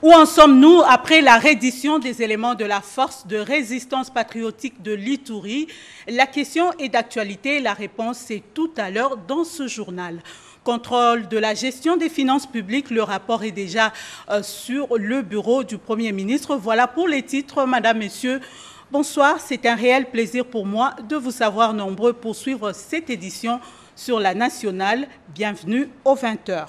Où en sommes-nous après la reddition des éléments de la force de résistance patriotique de l'Ituri? La question est d'actualité, la réponse c'est tout à l'heure dans ce journal. Contrôle de la gestion des finances publiques, le rapport est déjà sur le bureau du Premier ministre. Voilà pour les titres, Madame, Messieurs. Bonsoir, c'est un réel plaisir pour moi de vous savoir nombreux pour suivre cette édition sur la nationale. Bienvenue aux 20h.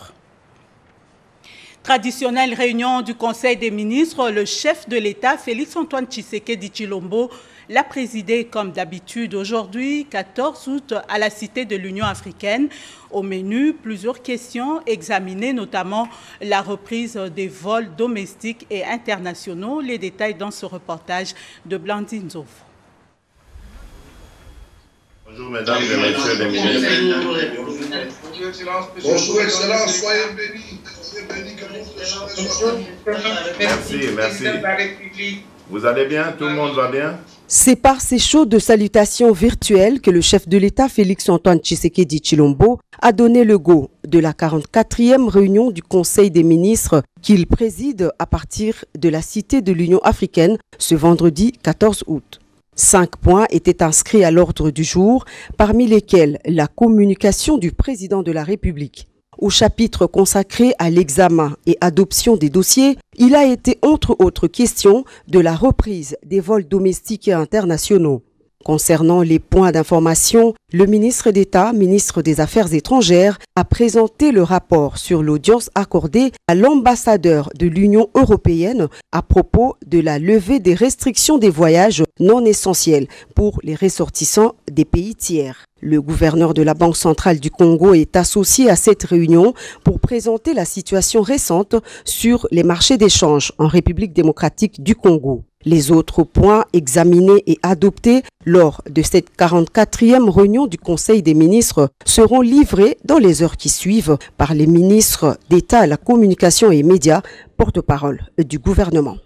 Traditionnelle réunion du Conseil des ministres, le chef de l'État, Félix-Antoine Tshisekedi Tshilombo, l'a présidé comme d'habitude aujourd'hui, 14 août, à la Cité de l'Union africaine. Au menu, plusieurs questions examinées, notamment la reprise des vols domestiques et internationaux. Les détails dans ce reportage de Blandine Zouf. Bonjour mesdames et messieurs les ministres. Bonjour Excellence, soyez bénis. Merci. Vous allez bien? Tout le monde va bien? C'est par ces chaudes salutations virtuelles que le chef de l'État, Félix-Antoine Tshisekedi Tshilombo, a donné le go de la 44e réunion du Conseil des ministres qu'il préside à partir de la Cité de l'Union africaine ce vendredi 14 août. 5 points étaient inscrits à l'ordre du jour, parmi lesquels la communication du président de la République. Au chapitre consacré à l'examen et adoption des dossiers, il a été entre autres question de la reprise des vols domestiques et internationaux. Concernant les points d'information, le ministre d'État, ministre des Affaires étrangères, a présenté le rapport sur l'audience accordée à l'ambassadeur de l'Union européenne à propos de la levée des restrictions des voyages non essentiels pour les ressortissants des pays tiers. Le gouverneur de la Banque centrale du Congo est associé à cette réunion pour présenter la situation récente sur les marchés d'échange en République démocratique du Congo. Les autres points examinés et adoptés lors de cette 44e réunion du Conseil des ministres seront livrés dans les heures qui suivent par les ministres d'État à la communication et médias, porte-parole du gouvernement.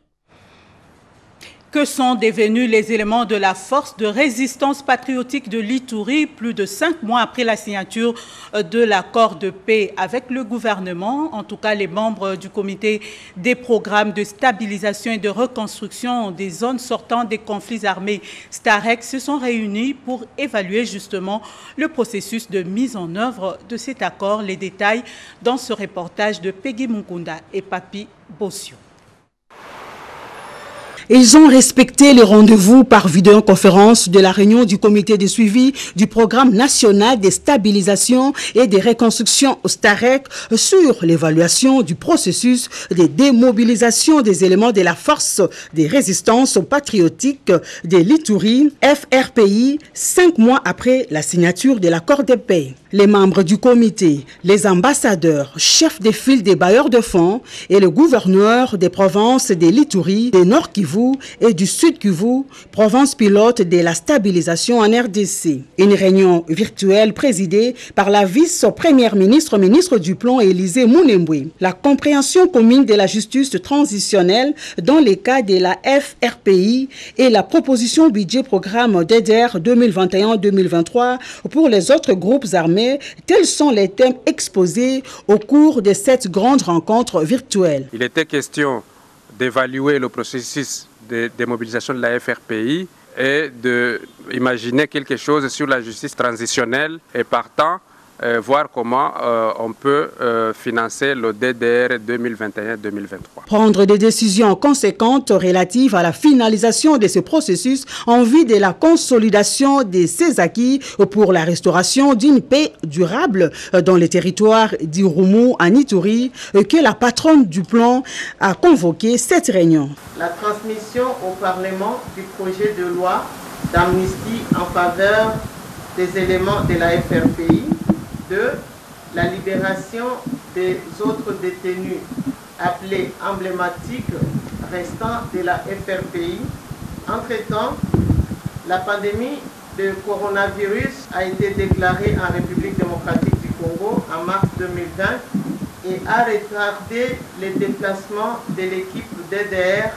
Que sont devenus les éléments de la force de résistance patriotique de l'Ituri plus de 5 mois après la signature de l'accord de paix avec le gouvernement? En tout cas, les membres du comité des programmes de stabilisation et de reconstruction des zones sortant des conflits armés STAREC se sont réunis pour évaluer justement le processus de mise en œuvre de cet accord. Les détails dans ce reportage de Peggy Mukunda et Papi Bossio. Ils ont respecté les rendez-vous par vidéoconférence de la réunion du comité de suivi du programme national de stabilisation et de reconstruction au STAREC sur l'évaluation du processus de démobilisation des éléments de la force de résistance patriotique de l'Ituri, FRPI, 5 mois après la signature de l'accord de paix. Les membres du comité, les ambassadeurs, chefs de file des bailleurs de fonds et le gouverneur des provinces de l'Ituri, des Nord Kivu et du Sud Kivu, province pilote de la stabilisation en RDC. Une réunion virtuelle présidée par la vice-première ministre, ministre du Plan Élisée Mounembwe. La compréhension commune de la justice transitionnelle dans les cas de la FRPI et la proposition budget programme DDR 2021-2023 pour les autres groupes armés. Tels sont les thèmes exposés au cours de cette grande rencontre virtuelle. Il était question d'évaluer le processus de démobilisation de la FRPI et d'imaginer quelque chose sur la justice transitionnelle et partant voir comment on peut financer le DDR 2021-2023. Prendre des décisions conséquentes relatives à la finalisation de ce processus en vue de la consolidation de ces acquis pour la restauration d'une paix durable dans les territoires d'Irumu en Ituri, que la patronne du plan a convoqué cette réunion. La transmission au Parlement du projet de loi d'amnistie en faveur des éléments de la FRPI, de la libération des autres détenus appelés emblématiques restants de la FRPI. Entre-temps, la pandémie de coronavirus a été déclarée en République démocratique du Congo en mars 2020 et a retardé les déplacements de l'équipe DDR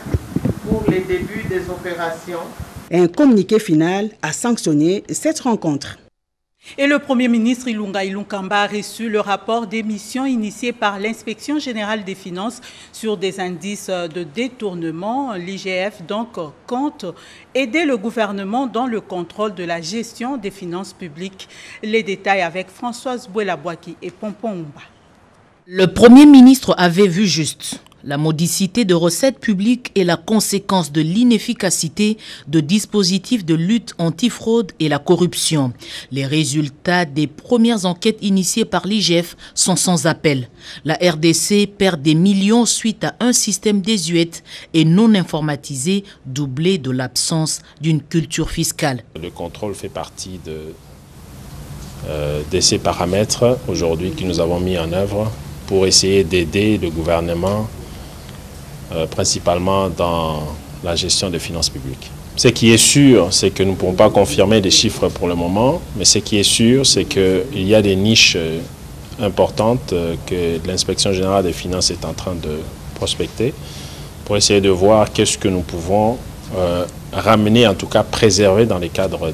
pour les débuts des opérations. Un communiqué final a sanctionné cette rencontre. Et le Premier ministre Ilunga Ilunkamba a reçu le rapport des missions initiées par l'Inspection générale des finances sur des indices de détournement. L'IGF donc compte aider le gouvernement dans le contrôle de la gestion des finances publiques. Les détails avec Françoise Bouelabouaki et Pompon Oumba. Le Premier ministre avait vu juste. La modicité de recettes publiques est la conséquence de l'inefficacité de dispositifs de lutte antifraude et la corruption. Les résultats des premières enquêtes initiées par l'IGF sont sans appel. La RDC perd des millions suite à un système désuet et non informatisé, doublé de l'absence d'une culture fiscale. Le contrôle fait partie de ces paramètres aujourd'hui que nous avons mis en œuvre pour essayer d'aider le gouvernement principalement dans la gestion des finances publiques. Ce qui est sûr, c'est que nous ne pouvons pas confirmer des chiffres pour le moment, mais ce qui est sûr, c'est qu'il y a des niches importantes que l'Inspection générale des finances est en train de prospecter pour essayer de voir qu'est-ce que nous pouvons ramener, en tout cas préserver dans les cadres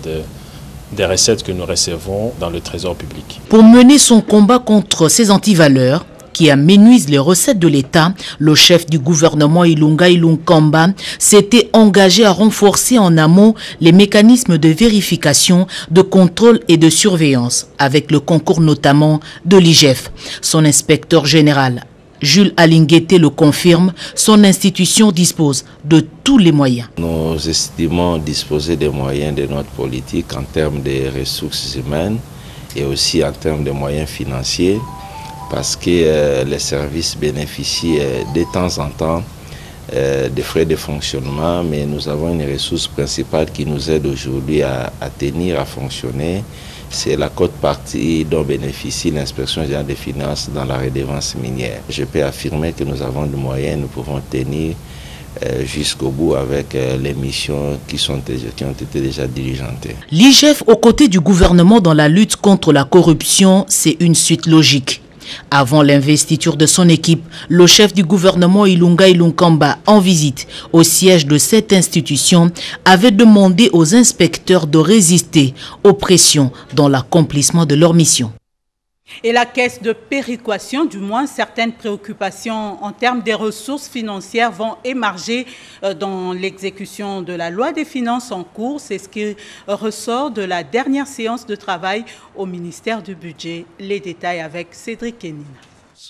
des recettes que nous recevons dans le trésor public. Pour mener son combat contre ces antivaleurs, qui amenuisent les recettes de l'État, le chef du gouvernement Ilunga Ilunkamba s'était engagé à renforcer en amont les mécanismes de vérification, de contrôle et de surveillance, avec le concours notamment de l'IGF. Son inspecteur général, Jules Alinguete, le confirme, son institution dispose de tous les moyens. Nous estimons disposer des moyens de notre politique en termes de ressources humaines et aussi en termes de moyens financiers, parce que les services bénéficient de temps en temps des frais de fonctionnement, mais nous avons une ressource principale qui nous aide aujourd'hui à tenir, à fonctionner. C'est la quote-partie dont bénéficie l'Inspection générale des finances dans la redevance minière. Je peux affirmer que nous avons des moyens, nous pouvons tenir jusqu'au bout avec les missions qui ont été déjà diligentées. L'IGF aux côtés du gouvernement dans la lutte contre la corruption, c'est une suite logique. Avant l'investiture de son équipe, le chef du gouvernement Ilunga Ilunkamba, en visite au siège de cette institution, avait demandé aux inspecteurs de résister aux pressions dans l'accomplissement de leur mission. Et la caisse de péréquation, du moins certaines préoccupations en termes des ressources financières vont émerger dans l'exécution de la loi des finances en cours. C'est ce qui ressort de la dernière séance de travail au ministère du Budget. Les détails avec Cédric Kenina.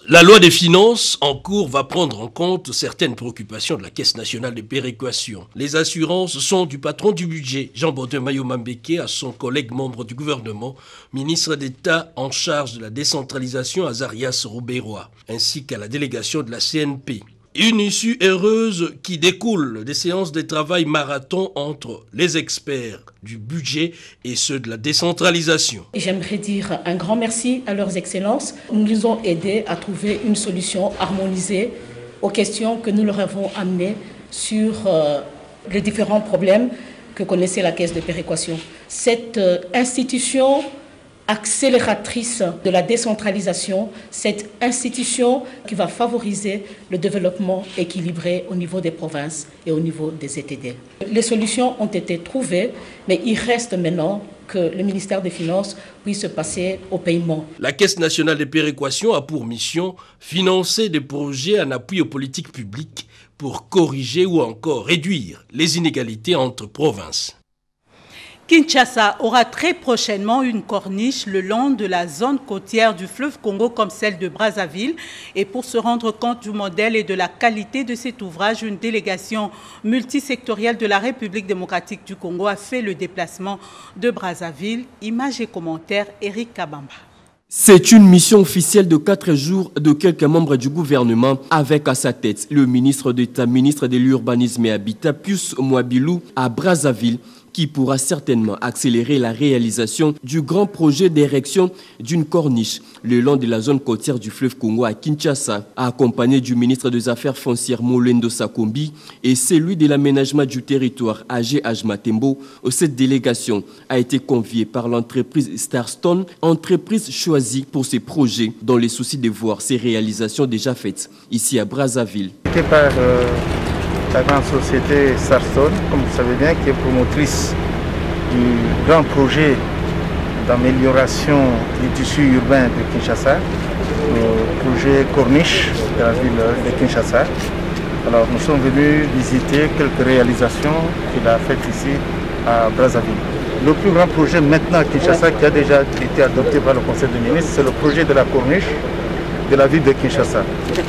La loi des finances en cours va prendre en compte certaines préoccupations de la Caisse nationale de péréquation. Les assurances sont du patron du budget, Jean-Baudouin Mayomambeke, à son collègue membre du gouvernement, ministre d'État en charge de la décentralisation, Azarias Robérois, ainsi qu'à la délégation de la CNP. Une issue heureuse qui découle des séances de travail marathon entre les experts du budget et ceux de la décentralisation. J'aimerais dire un grand merci à leurs excellences. Nous nous ont aidés à trouver une solution harmonisée aux questions que nous leur avons amenées sur les différents problèmes que connaissait la Caisse de péréquation. Cette institution accélératrice de la décentralisation, cette institution qui va favoriser le développement équilibré au niveau des provinces et au niveau des ETD. Les solutions ont été trouvées, mais il reste maintenant que le ministère des Finances puisse passer au paiement. La Caisse nationale de péréquation a pour mission financer des projets en appui aux politiques publiques pour corriger ou encore réduire les inégalités entre provinces. Kinshasa aura très prochainement une corniche le long de la zone côtière du fleuve Congo comme celle de Brazzaville. Et pour se rendre compte du modèle et de la qualité de cet ouvrage, une délégation multisectorielle de la République démocratique du Congo a fait le déplacement de Brazzaville. Images et commentaires, Eric Kabamba. C'est une mission officielle de 4 jours de quelques membres du gouvernement avec à sa tête le ministre d'État, ministre de l'Urbanisme et Habitat, Pius Mwabilou, à Brazzaville, qui pourra certainement accélérer la réalisation du grand projet d'érection d'une corniche le long de la zone côtière du fleuve Congo à Kinshasa, accompagné du ministre des Affaires foncières Molendo Sakombi et celui de l'aménagement du territoire Agé Ajmatembo. Cette délégation a été conviée par l'entreprise Starstone, entreprise choisie pour ces projets dans les soucis de voir ces réalisations déjà faites ici à Brazzaville. La grande société Starstone, comme vous savez bien, qui est promotrice du grand projet d'amélioration du tissu urbain de Kinshasa, le projet Corniche de la ville de Kinshasa. Alors nous sommes venus visiter quelques réalisations qu'il a faites ici à Brazzaville. Le plus grand projet maintenant à Kinshasa qui a déjà été adopté par le Conseil des ministres, c'est le projet de la Corniche de la ville de Kinshasa.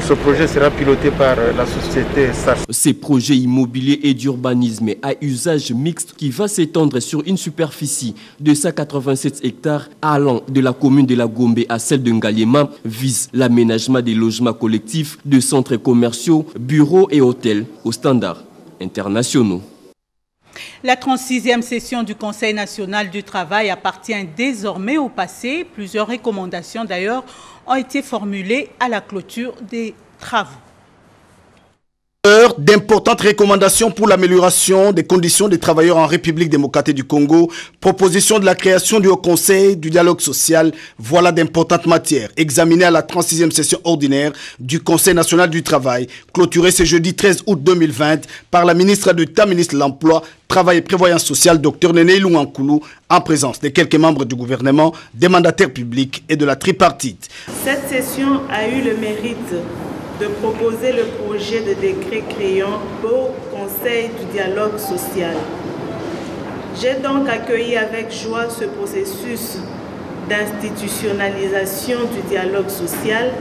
Ce projet sera piloté par la société SARS. Ces projets immobiliers et d'urbanisme à usage mixte qui va s'étendre sur une superficie de 187 hectares allant de la commune de la Gombe à celle de Ngaliema vise l'aménagement des logements collectifs, de centres commerciaux, bureaux et hôtels aux standards internationaux. La 36e session du Conseil national du travail appartient désormais au passé. Plusieurs recommandations d'ailleurs ont été formulées à la clôture des travaux. D'importantes recommandations pour l'amélioration des conditions des travailleurs en République démocratique du Congo, proposition de la création du Haut Conseil du dialogue social, voilà d'importantes matières examinées à la 36e session ordinaire du Conseil national du travail, clôturée ce jeudi 13 août 2020 par la ministre d'État, ministre de l'Emploi, Travail et Prévoyance sociale, Dr Néné Louankoulou, en présence de quelques membres du gouvernement, des mandataires publics et de la tripartite. Cette session a eu le mérite de proposer le projet de décret créant au Conseil du dialogue social. J'ai donc accueilli avec joie ce processus d'institutionnalisation du dialogue social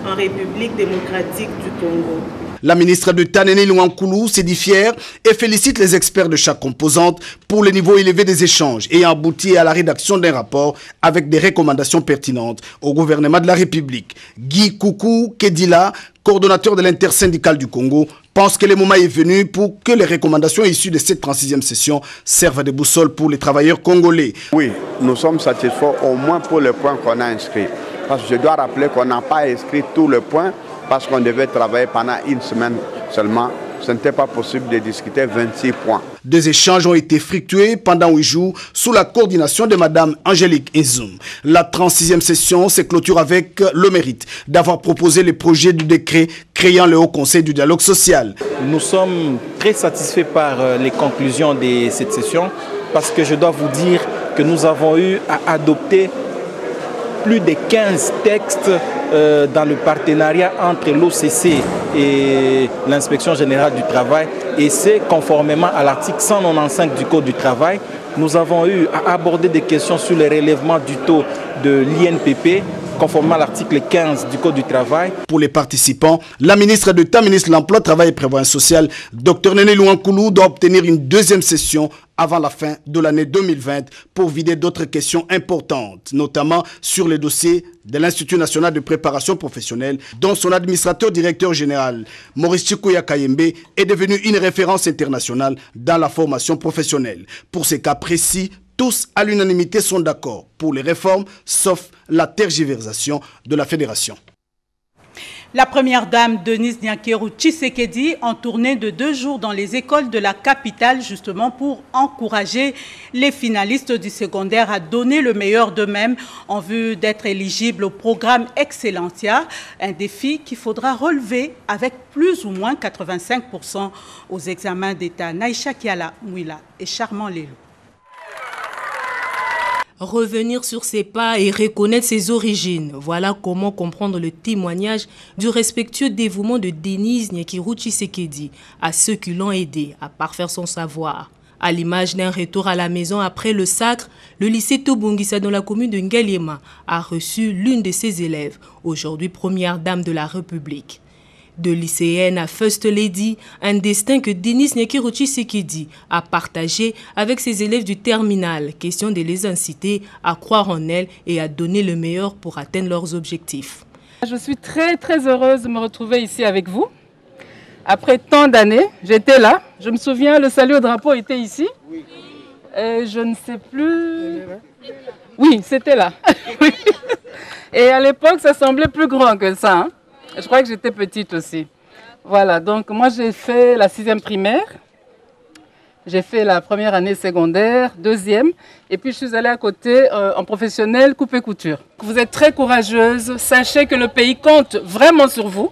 en République démocratique du Congo. La ministre d'État Néné Louankoulou s'est dit fière et félicite les experts de chaque composante pour le niveau élevé des échanges et a abouti à la rédaction d'un rapport avec des recommandations pertinentes au gouvernement de la République. Guy Koukou Kedila, coordonnateur de l'intersyndicale du Congo, pense que le moment est venu pour que les recommandations issues de cette 36e session servent de boussole pour les travailleurs congolais. Oui, nous sommes satisfaits au moins pour le point qu'on a inscrit. Parce que je dois rappeler qu'on n'a pas inscrit tous les points parce qu'on devait travailler pendant une semaine seulement. Ce n'était pas possible de discuter 26 points. Deux échanges ont été fructueux pendant 8 jours sous la coordination de Mme Angélique Nzoum. La 36e session se clôture avec le mérite d'avoir proposé le projet du décret créant le Haut Conseil du dialogue social. Nous sommes très satisfaits par les conclusions de cette session parce que je dois vous dire que nous avons eu à adopter plus de 15 textes dans le partenariat entre l'OCC et l'Inspection générale du travail, et c'est conformément à l'article 195 du Code du travail. Nous avons eu à aborder des questions sur le relèvement du taux de l'INPP, conformément à l'article 15 du Code du travail. Pour les participants, la ministre d'État, ministre de l'Emploi, Travail et Prévoyance sociale, Dr Néné Louankoulou, doit obtenir une deuxième session avant la fin de l'année 2020 pour vider d'autres questions importantes, notamment sur les dossiers de l'Institut national de préparation professionnelle, dont son administrateur directeur général, Maurice Chikouya Kayembe, est devenu une référence internationale dans la formation professionnelle. Pour ces cas précis, tous à l'unanimité sont d'accord pour les réformes, sauf la tergiversation de la fédération. La première dame Denise Nyakeru Tshisekedi en tournée de 2 jours dans les écoles de la capitale justement pour encourager les finalistes du secondaire à donner le meilleur d'eux-mêmes en vue d'être éligibles au programme Excellentia, un défi qu'il faudra relever avec plus ou moins 85% aux examens d'État. Naïcha Kiala Mouila et Charmant Lelo. Revenir sur ses pas et reconnaître ses origines. Voilà comment comprendre le témoignage du respectueux dévouement de Denise Nyakeru Tshisekedi à ceux qui l'ont aidé à parfaire son savoir. À l'image d'un retour à la maison après le sacre, le lycée Tobongisa dans la commune de Ngaliema a reçu l'une de ses élèves, aujourd'hui première dame de la République. De lycéenne à First Lady, un destin que Denise Nyakeru Tshisekedi a partagé avec ses élèves du terminal. Question de les inciter à croire en elles et à donner le meilleur pour atteindre leurs objectifs. Je suis très heureuse de me retrouver ici avec vous. Après tant d'années, j'étais là. Je me souviens, le salut au drapeau était ici. Oui. Je ne sais plus... Oui, c'était là. Et à l'époque, ça semblait plus grand que ça. Hein? Je crois que j'étais petite aussi. Voilà, donc moi j'ai fait la 6e primaire, j'ai fait la première année secondaire, 2e, et puis je suis allée à côté en professionnel coupe et couture. Vous êtes très courageuse, sachez que le pays compte vraiment sur vous.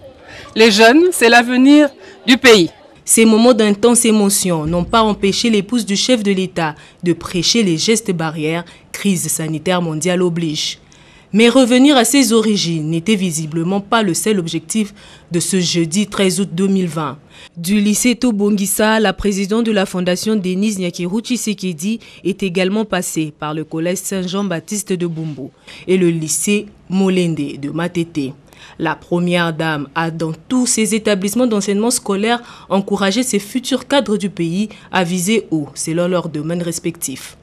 Les jeunes, c'est l'avenir du pays. Ces moments d'intense émotion n'ont pas empêché l'épouse du chef de l'État de prêcher les gestes barrières, crise sanitaire mondiale oblige. Mais revenir à ses origines n'était visiblement pas le seul objectif de ce jeudi 13 août 2020. Du lycée Tobongisa, la présidente de la fondation Denise Nyakeru Tshisekedi est également passée par le collège Saint-Jean-Baptiste de Bumbu et le lycée Molende de Matete. La première dame a dans tous ses établissements d'enseignement scolaire encouragé ses futurs cadres du pays à viser haut selon leurs domaines respectifs.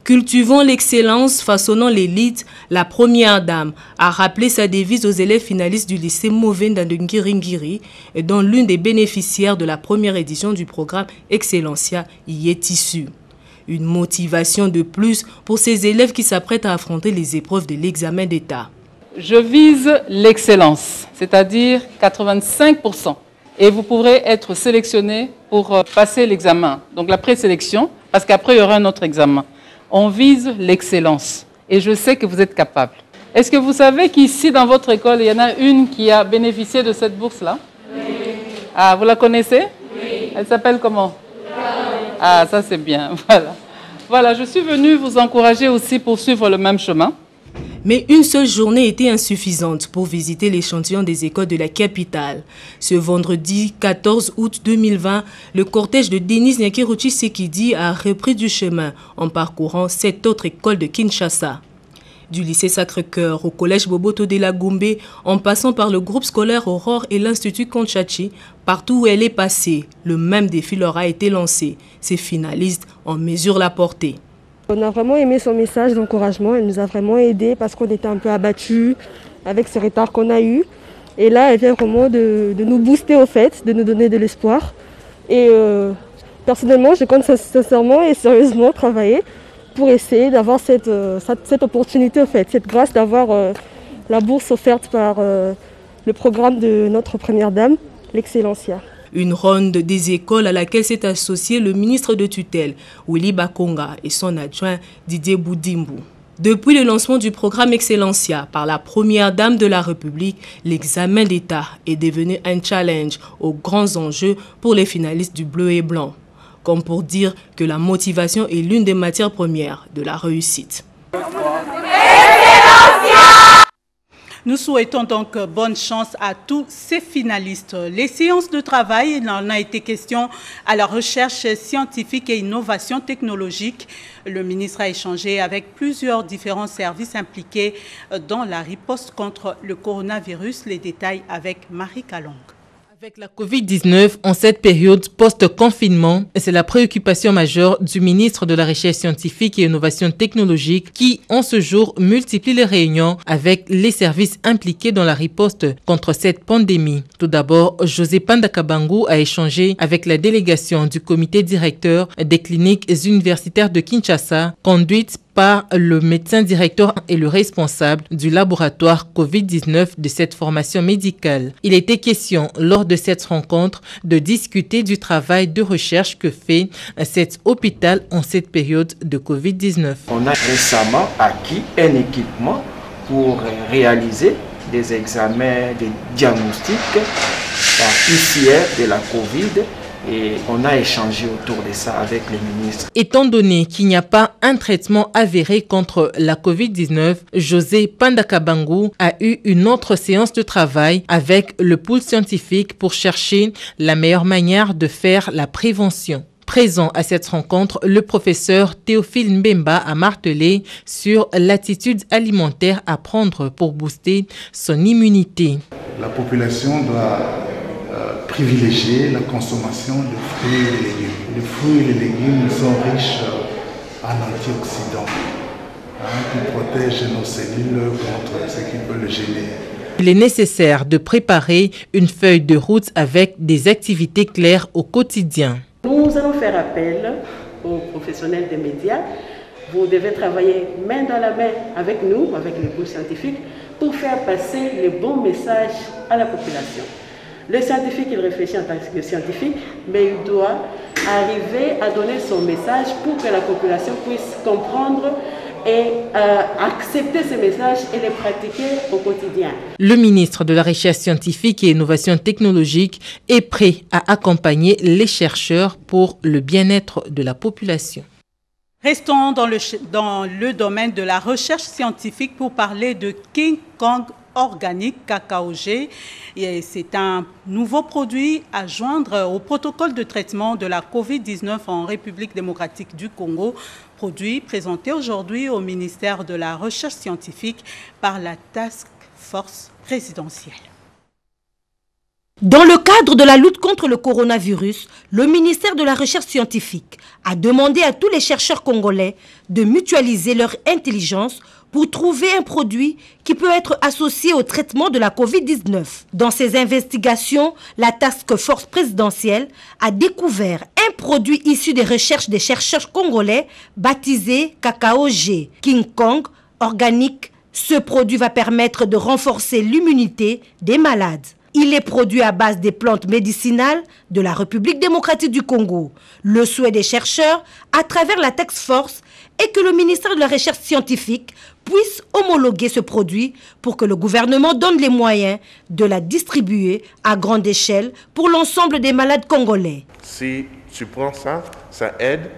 Cultivons l'excellence, façonnant l'élite, la première dame a rappelé sa devise aux élèves finalistes du lycée Movenda de Ngiringiri, dont l'une des bénéficiaires de la première édition du programme Excellencia y est issue. Une motivation de plus pour ces élèves qui s'apprêtent à affronter les épreuves de l'examen d'État. Je vise l'excellence, c'est-à-dire 85%. Et vous pourrez être sélectionné pour passer l'examen, donc la présélection, parce qu'après il y aura un autre examen. On vise l'excellence et je sais que vous êtes capable. Est-ce que vous savez qu'ici dans votre école, il y en a une qui a bénéficié de cette bourse-là? Oui. Ah, vous la connaissez? Oui. Elle s'appelle comment? Ah, ça c'est bien. Voilà, je suis venue vous encourager aussi pour suivre le même chemin. Mais une seule journée était insuffisante pour visiter l'échantillon des écoles de la capitale. Ce vendredi 14 août 2020, le cortège de Denise Nyakeru Tshisekedi a repris du chemin en parcourant 7 autres écoles de Kinshasa. Du lycée Sacré-Cœur au collège Boboto de la Gombe, en passant par le groupe scolaire Aurore et l'Institut Konchachi, partout où elle est passée, le même défi leur a été lancé. Ces finalistes en mesurent la portée. On a vraiment aimé son message d'encouragement, elle nous a vraiment aidés parce qu'on était un peu abattus avec ce retard qu'on a eu. Et là, elle vient vraiment de nous booster au fait, de nous donner de l'espoir. Et personnellement, je compte sincèrement et sérieusement travailler pour essayer d'avoir cette opportunité, au fait, cette grâce d'avoir la bourse offerte par le programme de notre première dame, l'Excellencia. Une ronde des écoles à laquelle s'est associé le ministre de tutelle, Willy Bakonga, et son adjoint Didier Boudimbu. Depuis le lancement du programme Excellencia par la première dame de la République, l'examen d'État est devenu un challenge aux grands enjeux pour les finalistes du bleu et blanc. Comme pour dire que la motivation est l'une des matières premières de la réussite. Nous souhaitons donc bonne chance à tous ces finalistes. Les séances de travail, il en a été question à la recherche scientifique et innovation technologique. Le ministre a échangé avec plusieurs différents services impliqués dans la riposte contre le coronavirus. Les détails avec Marie Kalong. Avec la Covid-19, en cette période post-confinement, c'est la préoccupation majeure du ministre de la Recherche scientifique et innovation technologique qui, en ce jour, multiplie les réunions avec les services impliqués dans la riposte contre cette pandémie. Tout d'abord, José Pandakabangu a échangé avec la délégation du comité directeur des cliniques universitaires de Kinshasa, conduite par le médecin directeur et le responsable du laboratoire Covid-19 de cette formation médicale. Il était question, lors de cette rencontre, de discuter du travail de recherche que fait cet hôpital en cette période de Covid-19. On a récemment acquis un équipement pour réaliser des examens de diagnostic par PCR de la Covid. Et on a échangé autour de ça avec les ministres. Étant donné qu'il n'y a pas un traitement avéré contre la Covid-19, José Pandakabangu a eu une autre séance de travail avec le pôle scientifique pour chercher la meilleure manière de faire la prévention. Présent à cette rencontre, le professeur Théophile Mbemba a martelé sur l'attitude alimentaire à prendre pour booster son immunité. La population doit privilégier la consommation de fruits et de légumes. Les fruits et les légumes sont riches en antioxydants qui protègent nos cellules contre ce qui peut le gêner. Il est nécessaire de préparer une feuille de route avec des activités claires au quotidien. Nous allons faire appel aux professionnels des médias. Vous devez travailler main dans la main avec nous, avec les groupes scientifiques, pour faire passer les bons messages à la population. Le scientifique, il réfléchit en tant que scientifique, mais il doit arriver à donner son message pour que la population puisse comprendre et accepter ces messages et les pratiquer au quotidien. Le ministre de la Recherche scientifique et Innovation technologique est prêt à accompagner les chercheurs pour le bien-être de la population. Restons dans le domaine de la recherche scientifique pour parler de King Kong organique KKOG. C'est un nouveau produit à joindre au protocole de traitement de la COVID-19 en République démocratique du Congo. Produit présenté aujourd'hui au ministère de la Recherche scientifique par la Task Force présidentielle. Dans le cadre de la lutte contre le coronavirus, le ministère de la Recherche scientifique a demandé à tous les chercheurs congolais de mutualiser leur intelligence pour trouver un produit qui peut être associé au traitement de la COVID-19. Dans ces investigations, la Task Force présidentielle a découvert un produit issu des recherches des chercheurs congolais baptisé KKOG, King Kong organique. Ce produit va permettre de renforcer l'immunité des malades. Il est produit à base des plantes médicinales de la République démocratique du Congo. Le souhait des chercheurs, à travers la Task Force, est que le ministère de la Recherche scientifique puisse homologuer ce produit pour que le gouvernement donne les moyens de la distribuer à grande échelle pour l'ensemble des malades congolais. Si tu prends ça, ça aide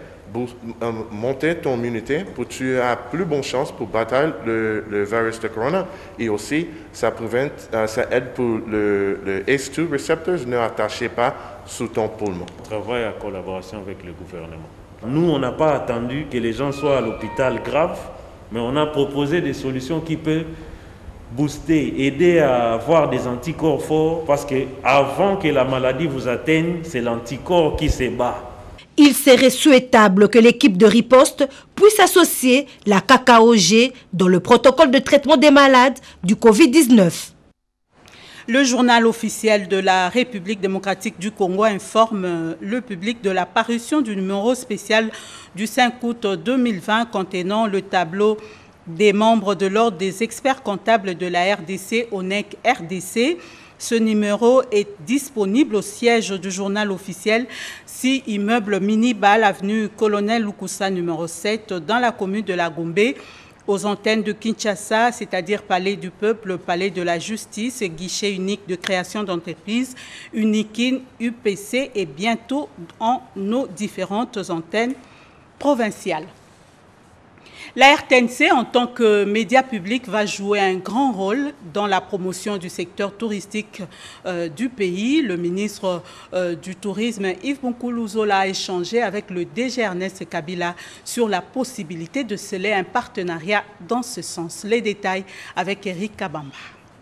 à monter ton immunité pour que tu aies plus bonne chance pour battre le virus de corona. Et aussi, ça aide pour le ACE2 receptors ne attachent pas sous ton poumon. On travaille en collaboration avec le gouvernement. Nous, on n'a pas attendu que les gens soient à l'hôpital grave, mais on a proposé des solutions qui peuvent booster, aider à avoir des anticorps forts, parce qu'avant que la maladie vous atteigne, c'est l'anticorps qui se bat. Il serait souhaitable que l'équipe de riposte puisse associer la KKOG dans le protocole de traitement des malades du Covid-19. Le journal officiel de la République démocratique du Congo informe le public de la parution du numéro spécial du 5 août 2020 contenant le tableau des membres de l'ordre des experts comptables de la RDC, ONEC RDC. Ce numéro est disponible au siège du journal officiel, 6 immeubles Mini-Bal, avenue Colonel Lukusa numéro 7, dans la commune de la Gombe, aux antennes de Kinshasa, c'est-à-dire Palais du Peuple, Palais de la Justice, guichet unique de création d'entreprise, Unikin, UPC et bientôt en nos différentes antennes provinciales. La RTNC, en tant que média public, va jouer un grand rôle dans la promotion du secteur touristique du pays. Le ministre du Tourisme, Yves Bonkoulouzola, a échangé avec le DG Ernest Kabila sur la possibilité de sceller un partenariat dans ce sens. Les détails avec Eric Kabamba.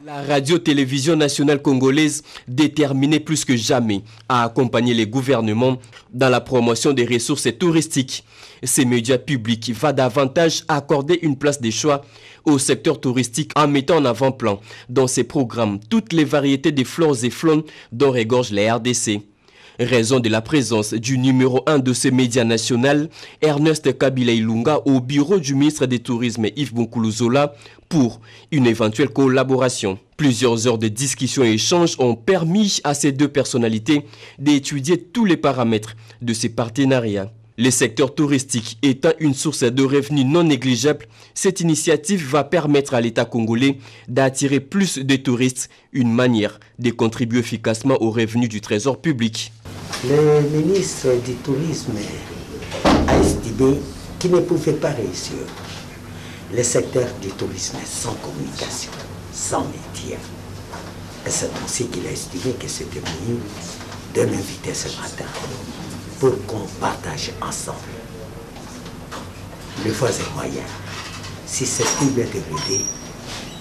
La radio-télévision nationale congolaise, déterminée plus que jamais à accompagner les gouvernements dans la promotion des ressources touristiques. Ces médias publics vont davantage accorder une place de choix au secteur touristique en mettant en avant-plan dans ses programmes toutes les variétés de flores et faunes dont regorge la RDC. Raison de la présence du numéro 1 de ces médias nationaux, Ernest Kabila Ilunga, au bureau du ministre du Tourisme Yves Bonkoulouzola pour une éventuelle collaboration. Plusieurs heures de discussions et échanges ont permis à ces deux personnalités d'étudier tous les paramètres de ces partenariats. Le secteur touristique étant une source de revenus non négligeable, cette initiative va permettre à l'État congolais d'attirer plus de touristes, une manière de contribuer efficacement aux revenus du trésor public. Le ministre du Tourisme a estimé qu'il ne pouvait pas réussir le secteur du tourisme sans communication, sans médias. Et c'est ainsi qu'il a estimé que c'était mieux de m'inviter ce matin pour qu'on partage ensemble les voies et moyens, si c'est possible de l'aider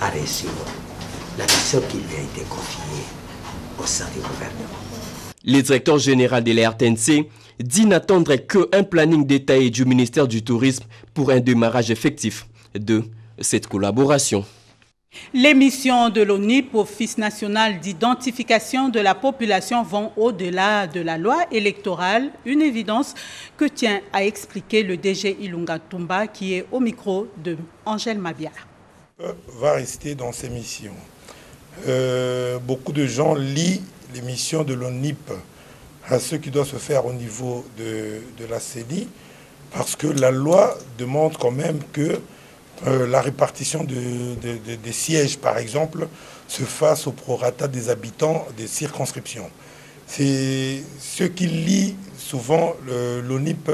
à réussir la mission qui lui a été confiée au sein du gouvernement. Le directeur général de la RTNC dit n'attendre qu'un planning détaillé du ministère du Tourisme pour un démarrage effectif de cette collaboration. Les missions de l'ONIP, Office national d'identification de la population, vont au-delà de la loi électorale, une évidence que tient à expliquer le DG Ilunga Tumba, qui est au micro de Angèle Mabia. Va rester dans ces missions. Beaucoup de gens lient les missions de l'ONIP à ce qui doit se faire au niveau de la CENI, parce que la loi demande quand même que la répartition des sièges, par exemple, se fasse au prorata des habitants des circonscriptions. C'est ce qui lie souvent l'ONIP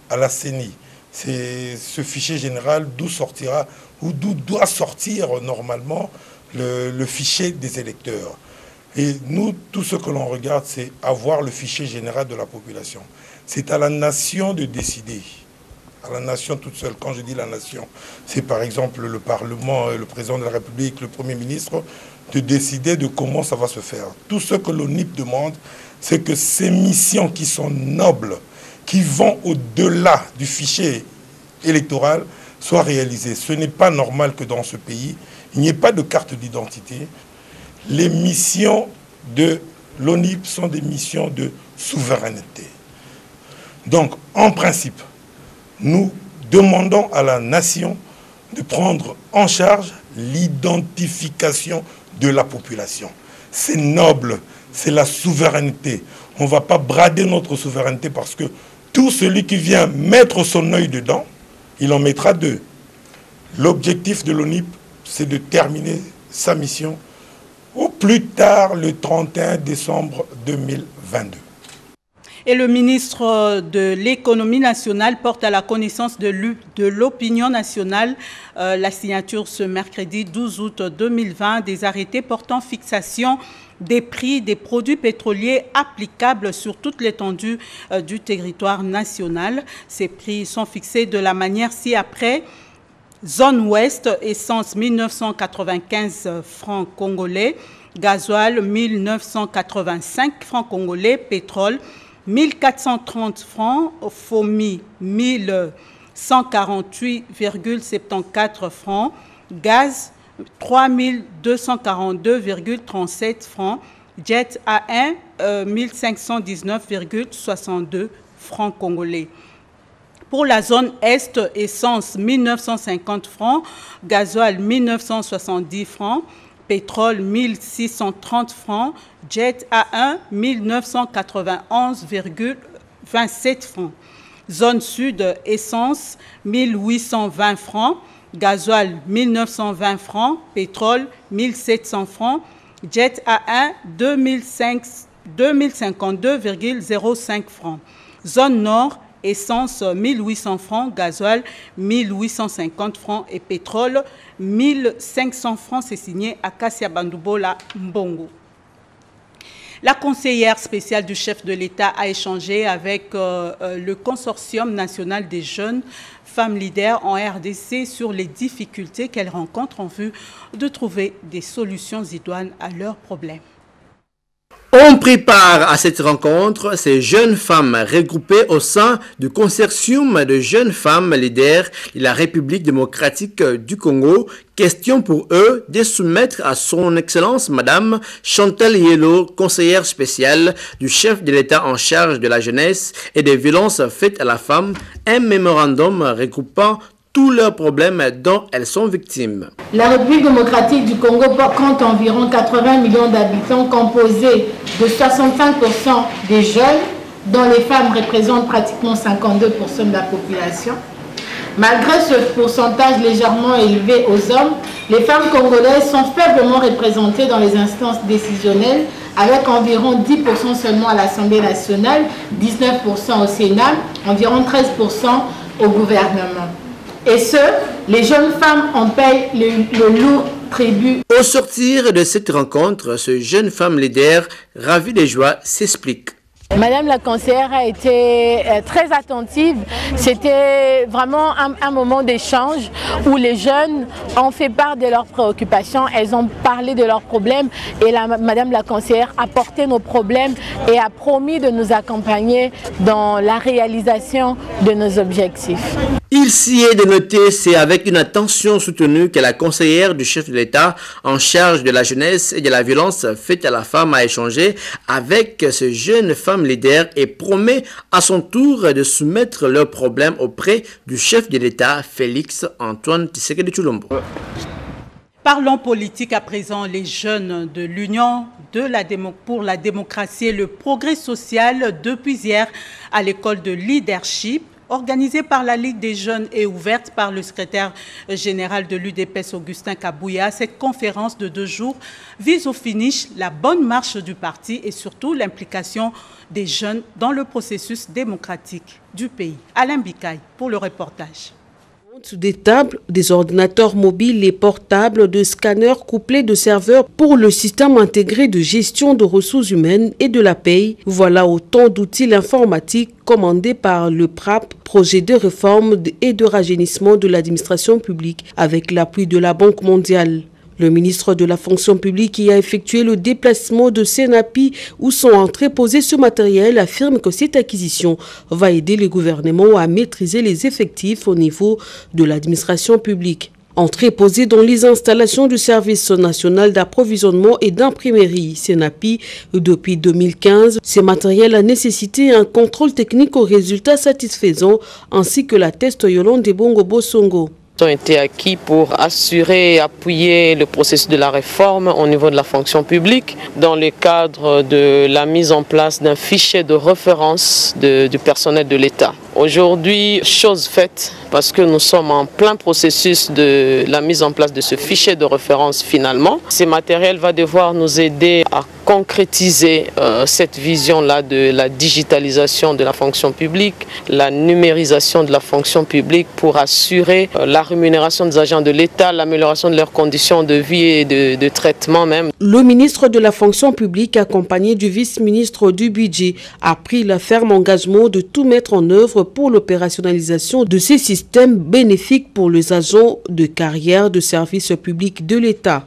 à la CENI. C'est ce fichier général d'où sortira, ou d'où doit sortir normalement le fichier des électeurs. Et nous, tout ce que l'on regarde, c'est avoir le fichier général de la population. C'est à la nation de décider, à la nation toute seule. Quand je dis la nation, c'est par exemple le Parlement, le président de la République, le Premier ministre, de décider de comment ça va se faire. Tout ce que l'ONIP demande, c'est que ces missions qui sont nobles, qui vont au-delà du fichier électoral, soient réalisées. Ce n'est pas normal que dans ce pays, il n'y ait pas de carte d'identité. Les missions de l'ONIP sont des missions de souveraineté. Donc, en principe, nous demandons à la nation de prendre en charge l'identification de la population. C'est noble, c'est la souveraineté. On ne va pas brader notre souveraineté parce que tout celui qui vient mettre son œil dedans, il en mettra deux. L'objectif de l'ONIP, c'est de terminer sa mission au plus tard le 31 décembre 2022. Et le ministre de l'économie nationale porte à la connaissance de l'opinion nationale la signature ce mercredi 12 août 2020 des arrêtés portant fixation des prix des produits pétroliers applicables sur toute l'étendue du territoire national. Ces prix sont fixés de la manière ci-après. Zone ouest, essence 1995 francs congolais, gasoil 1985 francs congolais, pétrole 1430 francs, FOMI 1148,74 francs, gaz 3242,37 francs, jet A1 1519,62 francs congolais. Pour la zone Est, essence 1950 francs, gasoil 1970 francs, pétrole 1630 francs, jet A1 1991,27 francs. Zone Sud, essence 1820 francs, gasoil 1920 francs, pétrole 1700 francs, jet A1 2052,05 francs. Zone Nord, essence 1800 francs, gasoil 1850 francs et pétrole 1500 francs. C'est signé Acacia Bandoubola Mbongo. La conseillère spéciale du chef de l'État a échangé avec le consortium national des jeunes femmes leaders en RDC sur les difficultés qu'elles rencontrent en vue de trouver des solutions idoines à leurs problèmes. On prépare à cette rencontre ces jeunes femmes regroupées au sein du consortium de jeunes femmes leaders de la République démocratique du Congo. Question pour eux de soumettre à son Excellence Madame Chantal Yelo, conseillère spéciale du chef de l'État en charge de la jeunesse et des violences faites à la femme, un mémorandum regroupant tous leurs problèmes dont elles sont victimes. La République démocratique du Congo compte environ 80 millions d'habitants composés de 65% des jeunes, dont les femmes représentent pratiquement 52% de la population. Malgré ce pourcentage légèrement élevé aux hommes, les femmes congolaises sont faiblement représentées dans les instances décisionnelles, avec environ 10% seulement à l'Assemblée nationale, 19% au Sénat, environ 13% au gouvernement. Et les jeunes femmes en payent le lourd tribut. Au sortir de cette rencontre, ce jeune femme leader, ravie de joie, s'explique. Madame la conseillère a été très attentive. C'était vraiment un moment d'échange où les jeunes ont fait part de leurs préoccupations. Elles ont parlé de leurs problèmes et Madame la conseillère a porté nos problèmes et a promis de nous accompagner dans la réalisation de nos objectifs. Il s'y est de noter, c'est avec une attention soutenue que la conseillère du chef de l'État en charge de la jeunesse et de la violence faite à la femme a échangé avec ce jeune femme leader et promet à son tour de soumettre leurs problèmes auprès du chef de l'État, Félix Antoine Tshisekedi Tshilombo. Parlons politique à présent. Les jeunes de l'Union pour la démocratie et le progrès social depuis hier à l'école de leadership organisée par la Ligue des jeunes et ouverte par le secrétaire général de l'UDPS, Augustin Kabouya. Cette conférence de 2 jours vise au finish la bonne marche du parti et surtout l'implication des jeunes dans le processus démocratique du pays. Alain Bikaï pour le reportage. Des tables, des ordinateurs mobiles et portables, de scanners couplés de serveurs pour le système intégré de gestion de ressources humaines et de la paye. Voilà autant d'outils informatiques commandés par le PRAP, projet de réforme et de rajeunissement de l'administration publique, avec l'appui de la Banque mondiale. Le ministre de la fonction publique qui a effectué le déplacement de Senapi où sont entreposés ce matériel affirme que cette acquisition va aider le gouvernement à maîtriser les effectifs au niveau de l'administration publique. Entreposé dans les installations du service national d'approvisionnement et d'imprimerie Senapi depuis 2015, ce matériel a nécessité un contrôle technique aux résultats satisfaisants ainsi que la test Yolande Bongo Bosongo. Ont été acquis pour assurer et appuyer le processus de la réforme au niveau de la fonction publique dans le cadre de la mise en place d'un fichier de référence du personnel de l'État. Aujourd'hui, chose faite parce que nous sommes en plein processus de la mise en place de ce fichier de référence finalement. Ce matériel va devoir nous aider à concrétiser cette vision-là de la digitalisation de la fonction publique, la numérisation de la fonction publique pour assurer la rémunération des agents de l'État, l'amélioration de leurs conditions de vie et de traitement même. Le ministre de la fonction publique, accompagné du vice-ministre du budget, a pris le ferme engagement de tout mettre en œuvre pour l'opérationnalisation de ces systèmes bénéfiques pour les agents de carrière de services publics de l'État.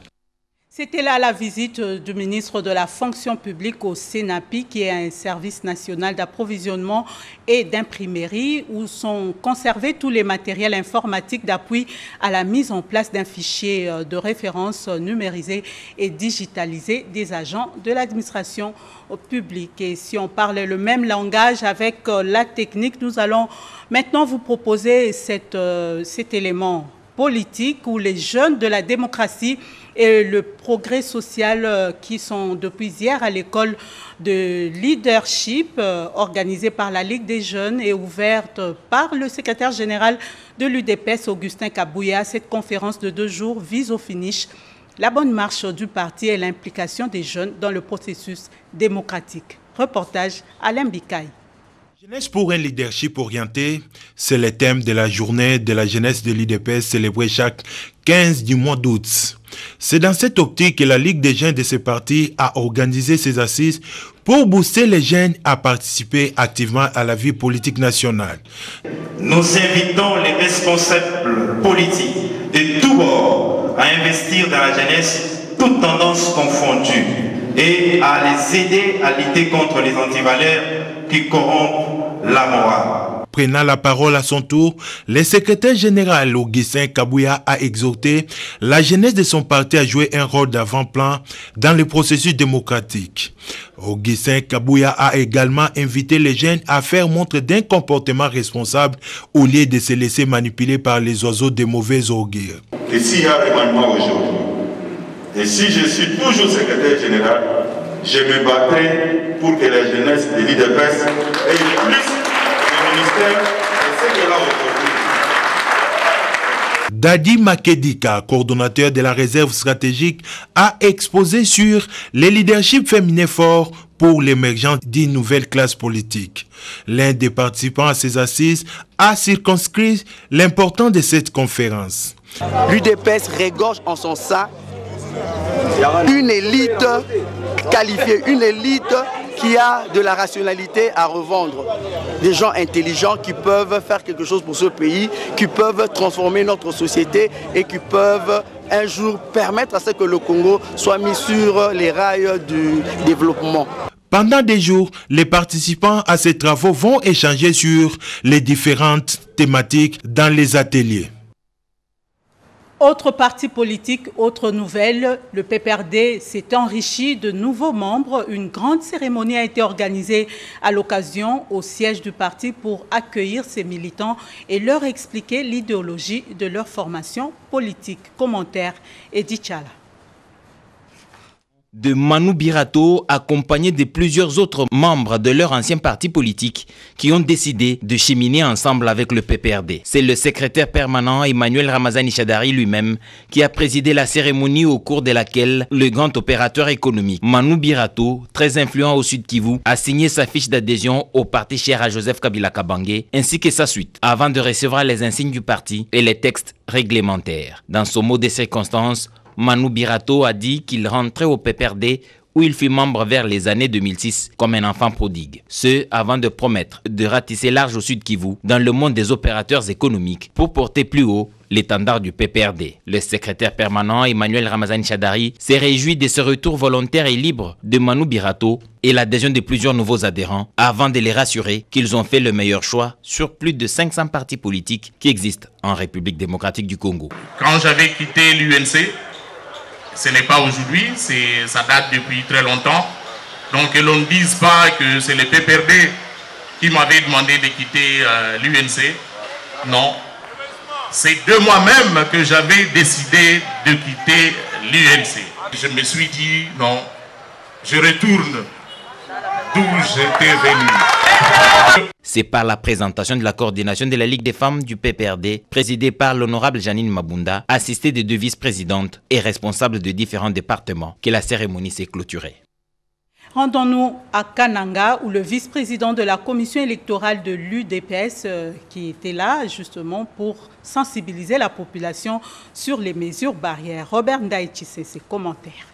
C'était là la visite du ministre de la fonction publique au Senapi, qui est un service national d'approvisionnement et d'imprimerie, où sont conservés tous les matériels informatiques d'appui à la mise en place d'un fichier de référence numérisé et digitalisé des agents de l'administration publique. Et si on parle le même langage avec la technique, nous allons maintenant vous proposer cet élément politique où les jeunes de la démocratie et le progrès social qui sont depuis hier à l'école de leadership organisée par la Ligue des jeunes et ouverte par le secrétaire général de l'UDPS, Augustin Kabouya. Cette conférence de 2 jours vise au finish la bonne marche du parti et l'implication des jeunes dans le processus démocratique. Reportage Alain Bikaï. Jeunesse pour un leadership orienté, c'est le thème de la journée de la jeunesse de l'UDPS célébrée chaque 15 du mois d'août. C'est dans cette optique que la Ligue des jeunes de ce parti a organisé ses assises pour booster les jeunes à participer activement à la vie politique nationale. Nous invitons les responsables politiques de tous bords à investir dans la jeunesse, toutes tendances confondues, et à les aider à lutter contre les antivaleurs qui corrompent la morale. Prenant la parole à son tour, le secrétaire général Augustin Kabouya a exhorté la jeunesse de son parti à jouer un rôle d'avant-plan dans le processus démocratique. Augustin Kabouya a également invité les jeunes à faire montre d'un comportement responsable au lieu de se laisser manipuler par les oiseaux de mauvais augure. Et s'il y a remaniement aujourd'hui, et si je suis toujours secrétaire général, je me battrai pour que la jeunesse de l'UDPS ait plus de ministères que ce qu'elle a aujourd'hui. Dadi Makedika, coordonnateur de la réserve stratégique, a exposé sur le leadership féminin fort pour l'émergence d'une nouvelle classe politique. L'un des participants à ces assises a circonscrit l'importance de cette conférence. L'UDPS regorge en son sein une élite qualifiée, une élite qui a de la rationalité à revendre. Des gens intelligents qui peuvent faire quelque chose pour ce pays, qui peuvent transformer notre société et qui peuvent un jour permettre à ce que le Congo soit mis sur les rails du développement. Pendant des jours, les participants à ces travaux vont échanger sur les différentes thématiques dans les ateliers. Autre parti politique, autre nouvelle, le PPRD s'est enrichi de nouveaux membres. Une grande cérémonie a été organisée à l'occasion au siège du parti pour accueillir ces militants et leur expliquer l'idéologie de leur formation politique. Commentaire Edith Chala. de Manu Birato, accompagné de plusieurs autres membres de leur ancien parti politique qui ont décidé de cheminer ensemble avec le PPRD. C'est le secrétaire permanent Emmanuel Ramazani Chadari lui-même qui a présidé la cérémonie au cours de laquelle le grand opérateur économique Manu Birato, très influent au Sud Kivu, a signé sa fiche d'adhésion au parti cher à Joseph Kabila Kabange ainsi que sa suite avant de recevoir les insignes du parti et les textes réglementaires. Dans son mot de circonstance, Manu Birato a dit qu'il rentrait au PPRD où il fut membre vers les années 2006 comme un enfant prodigue. Ce, avant de promettre de ratisser large au Sud Kivu dans le monde des opérateurs économiques pour porter plus haut l'étendard du PPRD. Le secrétaire permanent Emmanuel Ramazani Chadari s'est réjoui de ce retour volontaire et libre de Manu Birato et l'adhésion de plusieurs nouveaux adhérents avant de les rassurer qu'ils ont fait le meilleur choix sur plus de 500 partis politiques qui existent en République démocratique du Congo. Quand j'avais quitté l'UNC, ce n'est pas aujourd'hui, ça date depuis très longtemps. Donc que l'on ne dise pas que c'est le PPRD qui m'avait demandé de quitter l'UNC. Non. C'est de moi-même que j'avais décidé de quitter l'UNC. Je me suis dit, non, je retourne d'où j'étais venu. C'est par la présentation de la coordination de la Ligue des femmes du PPRD, présidée par l'honorable Janine Mabunda, assistée de 2 vice-présidentes et responsables de différents départements, que la cérémonie s'est clôturée. Rendons-nous à Kananga, où le vice-président de la commission électorale de l'UDPS, qui était là justement pour sensibiliser la population sur les mesures barrières. Robert Ndaïtissé, ses commentaires.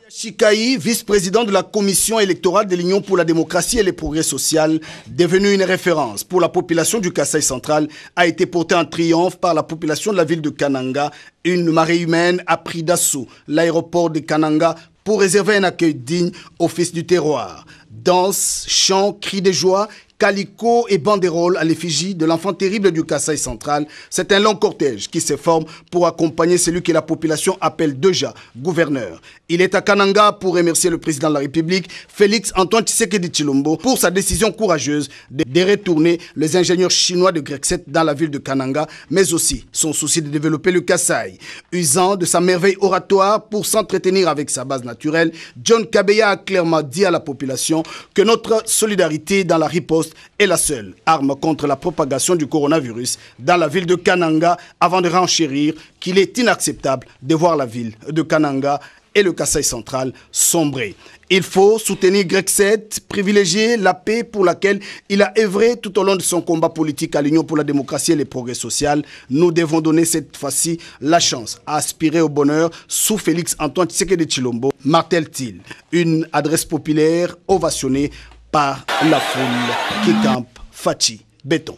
Chikaï, vice-président de la commission électorale de l'Union pour la démocratie et le progrès social, devenu une référence pour la population du Kasaï central, a été porté en triomphe par la population de la ville de Kananga. Une marée humaine a pris d'assaut l'aéroport de Kananga pour réserver un accueil digne au fils du terroir. Danse, chants, cris de joie, calico et banderoles à l'effigie de l'enfant terrible du Kasaï central. C'est un long cortège qui se forme pour accompagner celui que la population appelle déjà gouverneur. Il est à Kananga pour remercier le président de la République, Félix Antoine Tshisekedi Tshilombo, pour sa décision courageuse de retourner les ingénieurs chinois de Grexet dans la ville de Kananga, mais aussi son souci de développer le Kasaï. Usant de sa merveille oratoire pour s'entretenir avec sa base naturelle, John Kabeya a clairement dit à la population que notre solidarité dans la riposte est la seule arme contre la propagation du coronavirus dans la ville de Kananga, avant de renchérir qu'il est inacceptable de voir la ville de Kananga et le Kasaï central sombrer. Il faut soutenir Grexet, privilégier la paix pour laquelle il a œuvré tout au long de son combat politique à l'Union pour la démocratie et le progrès social. Nous devons donner cette fois-ci la chance à aspirer au bonheur sous Félix Antoine Tshisekedi Tshilombo, martèle-t-il. Une adresse populaire ovationnée par la foule qui campe Fachi Béton.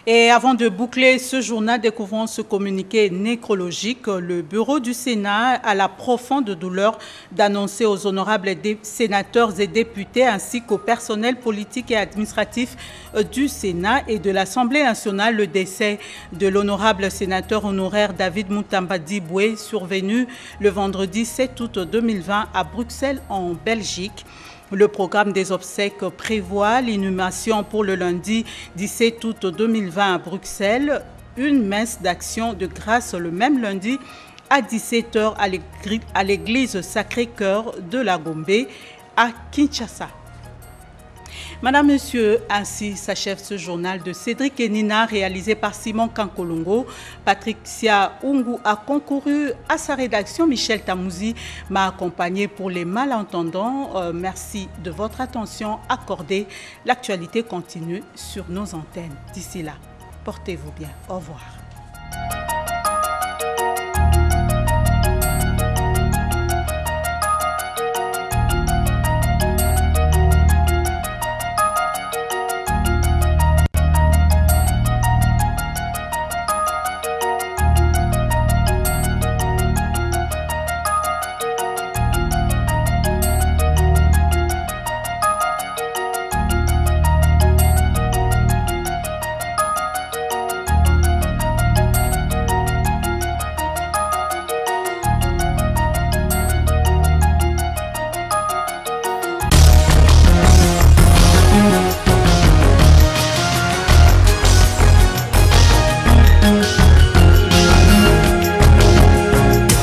Et avant de boucler ce journal, découvrons ce communiqué nécrologique. Le bureau du Sénat a la profonde douleur d'annoncer aux honorables sénateurs et députés ainsi qu'au personnel politique et administratif du Sénat et de l'Assemblée nationale le décès de l'honorable sénateur honoraire David Moutamba Diboué, survenu le vendredi 7 août 2020 à Bruxelles en Belgique. Le programme des obsèques prévoit l'inhumation pour le lundi 17 août 2020 à Bruxelles, une messe d'action de grâce le même lundi à 17h à l'église Sacré-Cœur de la Gombe à Kinshasa. Madame, Monsieur, ainsi s'achève ce journal de Cédric et Nina réalisé par Simon Kankolongo. Patricia Ungu a concouru à sa rédaction. Michel Tamouzi m'a accompagné pour les malentendants. Merci de votre attention accordée. L'actualité continue sur nos antennes. D'ici là, portez-vous bien. Au revoir.